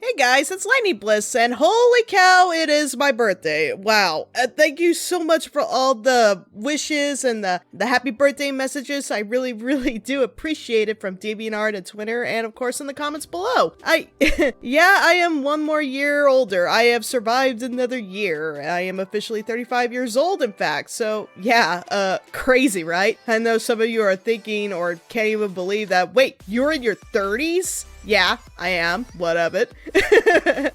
Hey guys, it's Lightning Bliss, and holy cow, it is my birthday. Wow. Thank you so much for all the wishes and the happy birthday messages. I really do appreciate it from DeviantArt and Twitter, and of course in the comments below. Yeah, I am one more year older. I have survived another year. I am officially 35 years old, in fact. So yeah, crazy, right? I know some of you are thinking or can't even believe that. Wait, you're in your 30s? Yeah, I am. What of it?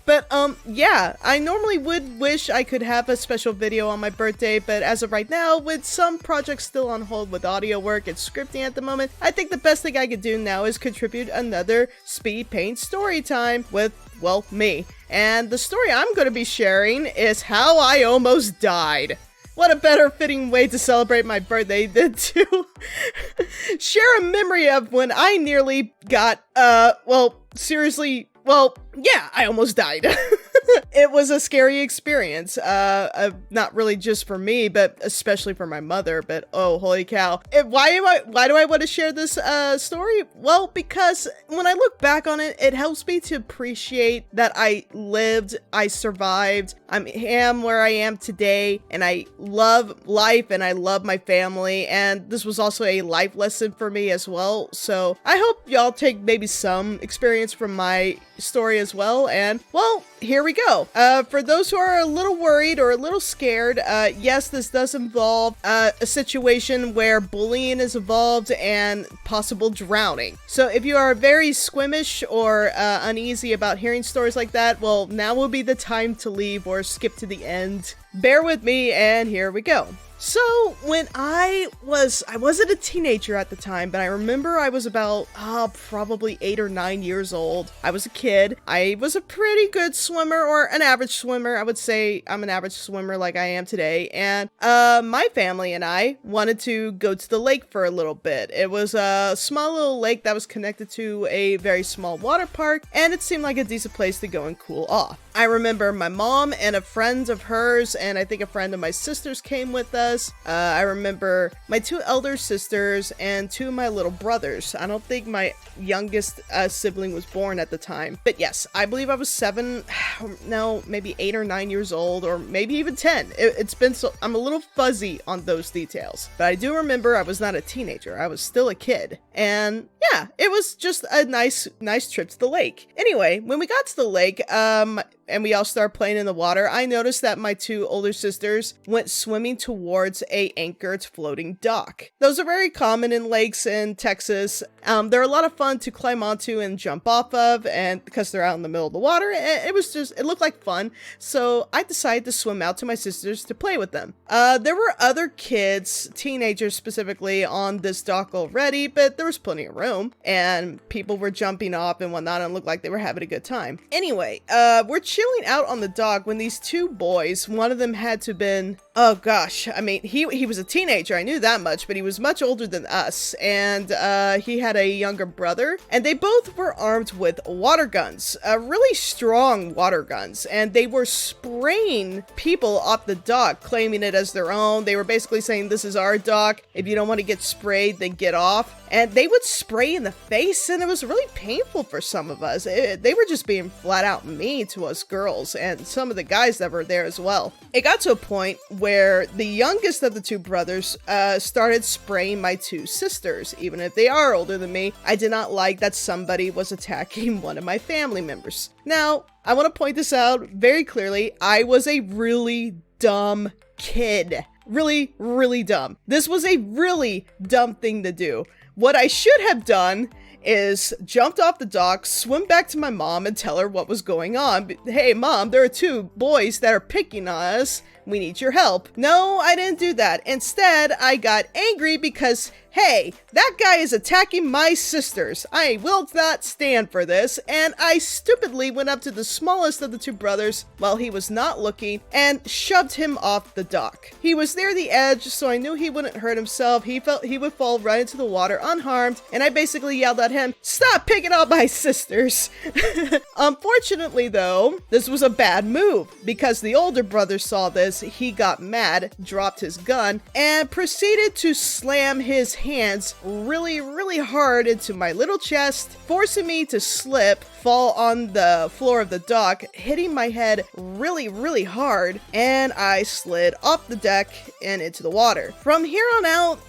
But, yeah, I normally would wish I could have a special video on my birthday, but as of right now, with some projects still on hold with audio work and scripting at the moment, I think the best thing I could do now is contribute another speed paint story time with, well, me. And the story I'm going to be sharing is how I almost died. What a better fitting way to celebrate my birthday than to share a memory of when I nearly got, well, seriously, well, yeah, I almost died. It was a scary experience, not really just for me, but especially for my mother, but oh, holy cow. Why do I want to share this story? Well, because when I look back on it, it helps me to appreciate that I lived, I survived, I am where I am today, and I love life and I love my family, and this was also a life lesson for me as well, so I hope y'all take maybe some experience from my story as well, and well, here we go. For those who are a little worried or a little scared, yes, this does involve a situation where bullying is involved and possible drowning. So if you are very squeamish or uneasy about hearing stories like that, well, now will be the time to leave or skip to the end. Bear with me, and here we go. So, when I wasn't a teenager at the time, but I remember I was about, probably 8 or 9 years old. I was a kid. I was a pretty good swimmer, or an average swimmer. I would say I'm an average swimmer like I am today. And, my family and I wanted to go to the lake for a little bit. It was a small little lake that was connected to a very small water park, and it seemed like a decent place to go and cool off. I remember my mom and a friend of hers, and I think a friend of my sister's came with us. I remember my 2 elder sisters and 2 of my little brothers. I don't think my youngest sibling was born at the time. But yes, I believe I was 7, no, maybe 8 or 9 years old, or maybe even 10. It's been so, I'm a little fuzzy on those details. But I do remember I was not a teenager. I was still a kid. And yeah, it was just a nice trip to the lake. Anyway, when we got to the lake, and we all started playing in the water, I noticed that my 2 older sisters went swimming towards a anchored floating dock. Those are very common in lakes in Texas. They're a lot of fun to climb onto and jump off of, and because they're out in the middle of the water, it looked like fun. So I decided to swim out to my sisters to play with them. There were other kids, teenagers specifically, on this dock already, but there was plenty of room, and people were jumping off and whatnot, and it looked like they were having a good time. Anyway, we're chilling out on the dock when these 2 boys, one of them had to have been, oh gosh, I mean, he was a teenager, I knew that much, but he was much older than us, and he had a younger brother, and they both were armed with water guns, really strong water guns, and they were spraying people off the dock, claiming it as their own. They were basically saying, this is our dock, if you don't want to get sprayed, then get off. And they would spray in the face, and it was really painful for some of us. They were just being flat out mean to us girls, and some of the guys that were there as well. It got to a point where the youngest of the 2 brothers started spraying my 2 sisters. Even if they are older than me, I did not like that somebody was attacking one of my family members. Now, I want to point this out very clearly. I was a really dumb kid. Really dumb. This was a really dumb thing to do. What I should have done is jumped off the dock, swim back to my mom and tell her what was going on. Hey mom, there are 2 boys that are picking on us. We need your help. No, I didn't do that. Instead, I got angry because, hey, that guy is attacking my sisters. I will not stand for this. And I stupidly went up to the smallest of the 2 brothers while he was not looking and shoved him off the dock. He was near the edge, so I knew he wouldn't hurt himself. He felt he would fall right into the water unharmed. And I basically yelled at him, stop picking on my sisters. Unfortunately, though, this was a bad move because the older brother saw this because he got mad, dropped his gun, and proceeded to slam his hands really, really hard into my little chest, forcing me to slip, fall on the floor of the dock, hitting my head really, really hard, and I slid off the deck and into the water. From here on out,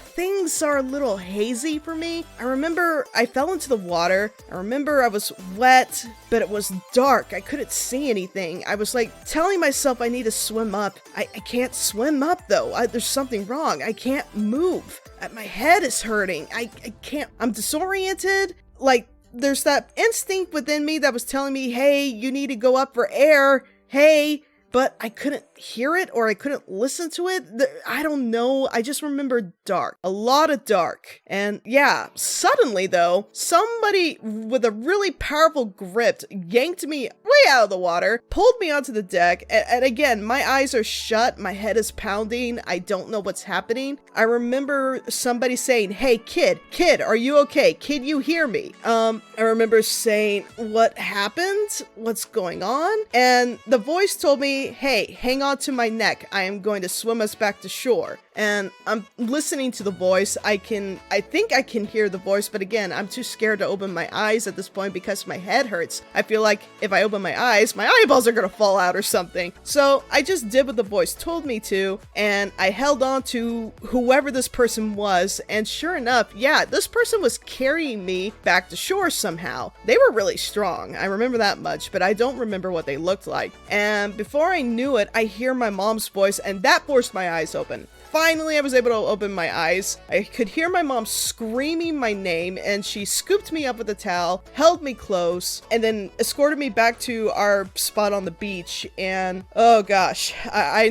things are a little hazy for me. I remember I fell into the water. I remember I was wet, but it was dark. I couldn't see anything. I was like telling myself I need to swim up. I can't swim up though. There's something wrong. I can't move. My head is hurting. I can't. I'm disoriented. Like, there's that instinct within me that was telling me, hey, you need to go up for air. Hey. But I couldn't hear it or I couldn't listen to it. I don't know. I just remember dark. A lot of dark. And yeah, suddenly though, somebody with a really powerful grip yanked me way out of the water, pulled me onto the deck. And again, my eyes are shut. My head is pounding. I don't know what's happening. I remember somebody saying, hey, kid, are you okay? Kid, you hear me? I remember saying, what happened? What's going on? And the voice told me, hey, hang on to my neck. I am going to swim us back to shore. And I'm listening to the voice. I think I can hear the voice, but again, I'm too scared to open my eyes at this point because my head hurts. I feel like if I open my eyes, my eyeballs are gonna fall out or something. So I just did what the voice told me to, and I held on to whoever this person was, and sure enough, yeah, this person was carrying me back to shore somehow. They were really strong. I remember that much, but I don't remember what they looked like. And before I knew it, I hear my mom's voice, and that forced my eyes open. Finally, I was able to open my eyes. I could hear my mom screaming my name, and she scooped me up with a towel, held me close, and then escorted me back to our spot on the beach. And oh gosh, I've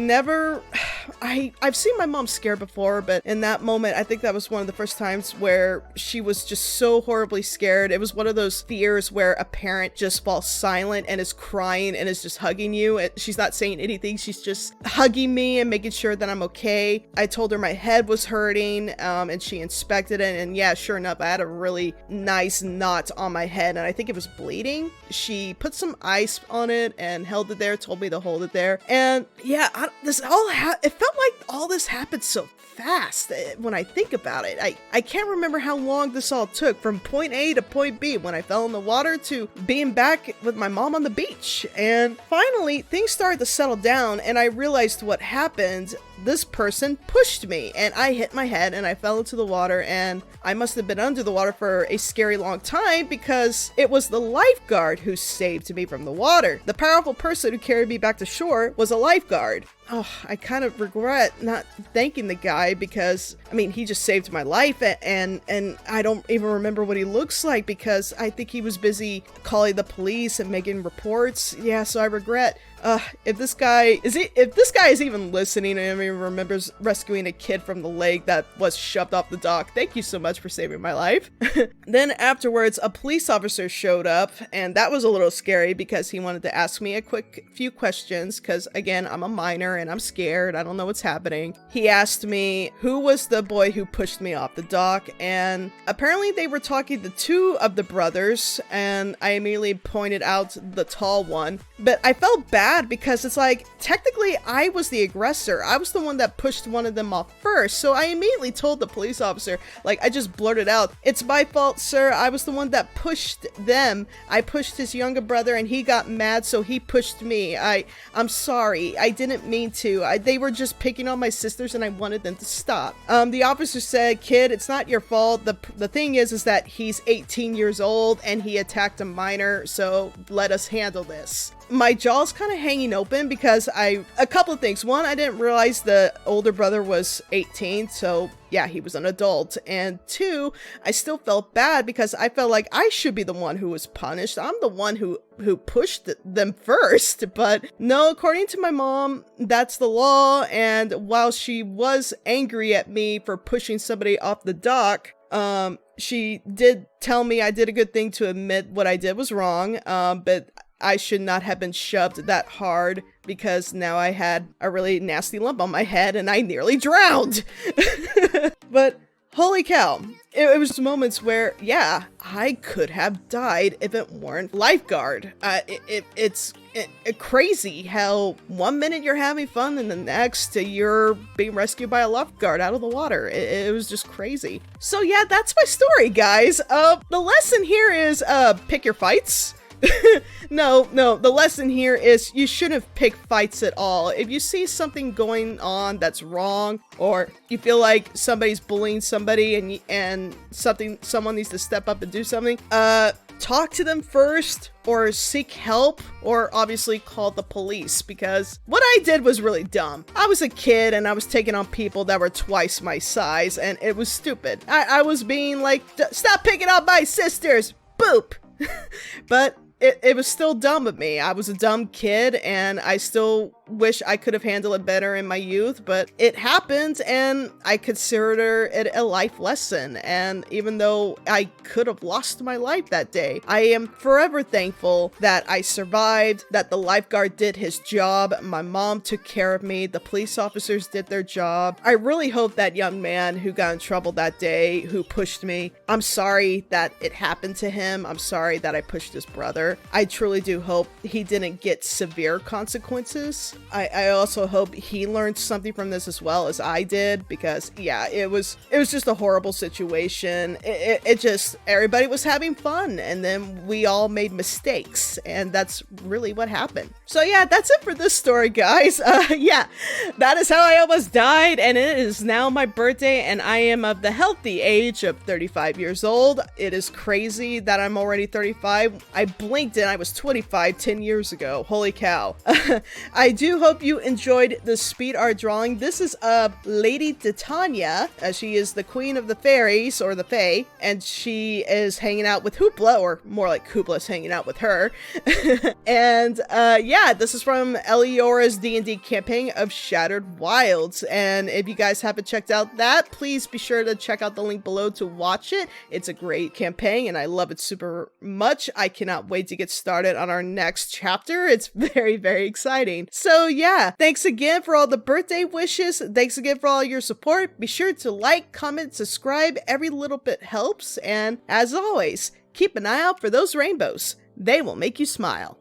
seen my mom scared before, but in that moment, I think that was one of the first times where she was just so horribly scared. It was one of those fears where a parent just falls silent and is crying and is just hugging you. She's not saying anything. She's just hugging me and making sure that I'm okay. I told her my head was hurting, and she inspected it, and yeah, sure enough, I had a really nice knot on my head, and I think it was bleeding. She put some ice on it and held it there, told me to hold it there, and yeah, it felt like all this happened so fast when I think about it. I can't remember how long this all took, from point A to point B, when I fell in the water to being back with my mom on the beach. And finally, things started to settle down, and I realized what happened. This person pushed me, and I hit my head, and I fell into the water, and I must have been under the water for a scary long time because it was the lifeguard who saved me from the water. The powerful person who carried me back to shore was a lifeguard. Oh, I kind of regret not thanking the guy because, I mean, he just saved my life, and I don't even remember what he looks like because I think he was busy calling the police and making reports. Yeah, so I regret. If this guy is even listening and remembers rescuing a kid from the lake that was shoved off the dock, thank you so much for saving my life. Then afterwards, a police officer showed up, and that was a little scary because he wanted to ask me a quick few questions because, again, I'm a minor and I'm scared. I don't know what's happening. He asked me who was the boy who pushed me off the dock, and apparently they were talking to two of the brothers, and I immediately pointed out the tall one, but I felt bad because it's like, technically I was the aggressor. I was the one that pushed one of them off first. So I immediately told the police officer, like, I just blurted out, "It's my fault, sir. I was the one that pushed them. I pushed his younger brother and he got mad, so he pushed me. I'm sorry. I didn't mean to. They were just picking on my sisters and I wanted them to stop." The officer said, "Kid, it's not your fault. The thing is that he's 18 years old and he attacked a minor, so let us handle this." My jaw's kind of hanging open because a couple of things. One, I didn't realize the older brother was 18, so yeah, he was an adult. And two, I still felt bad because I felt like I should be the one who was punished. I'm the one who pushed them first. But no, according to my mom, that's the law. And while she was angry at me for pushing somebody off the dock, she did tell me I did a good thing to admit what I did was wrong, but I should not have been shoved that hard because now I had a really nasty lump on my head and I nearly drowned. But Holy cow. It was moments where, yeah, I could have died if it weren't lifeguard. It's crazy how 1 minute you're having fun and the next you're being rescued by a lifeguard out of the water. It was just crazy. So yeah, that's my story, guys. The lesson here is pick your fights. No, the lesson here is you shouldn't pick fights at all. If you see something going on that's wrong, or you feel like somebody's bullying somebody and someone needs to step up and do something, talk to them first, or seek help, or obviously call the police, because what I did was really dumb. I was a kid and I was taking on people that were twice my size, and it was stupid. I was being like, stop picking on my sisters, boop. But it was still dumb of me. I was a dumb kid, and I still wish I could have handled it better in my youth, but it happened, and I consider it a life lesson. And even though I could have lost my life that day, I am forever thankful that I survived, that the lifeguard did his job, my mom took care of me, the police officers did their job. I really hope that young man who got in trouble that day, who pushed me, I'm sorry that it happened to him. I'm sorry that I pushed his brother. I truly do hope he didn't get severe consequences. I also hope he learned something from this as well as I did, because yeah, it was just a horrible situation. It just, everybody was having fun, and then we all made mistakes, and that's really what happened. So yeah, that's it for this story, guys. Yeah, that is how I almost died, and it is now my birthday, and I am of the healthy age of 35 years old. It is crazy that I'm already 35. I blinked and I was 25 10 years ago. Holy cow. I do hope you enjoyed the speed art drawing. This is Lady Titania. She is the queen of the fairies, or the fae, and she is hanging out with Hoopla, or more like Hoopla's hanging out with her. And yeah, this is from Eliora's D&D campaign of Shattered Wilds, and if you guys haven't checked out that, please be sure to check out the link below to watch it. It's a great campaign, and I love it super much. I cannot wait to get started on our next chapter. It's very, very exciting. So yeah, thanks again for all the birthday wishes. Thanks again for all your support. Be sure to like, comment, subscribe. Every little bit helps. And as always, keep an eye out for those rainbows. They will make you smile.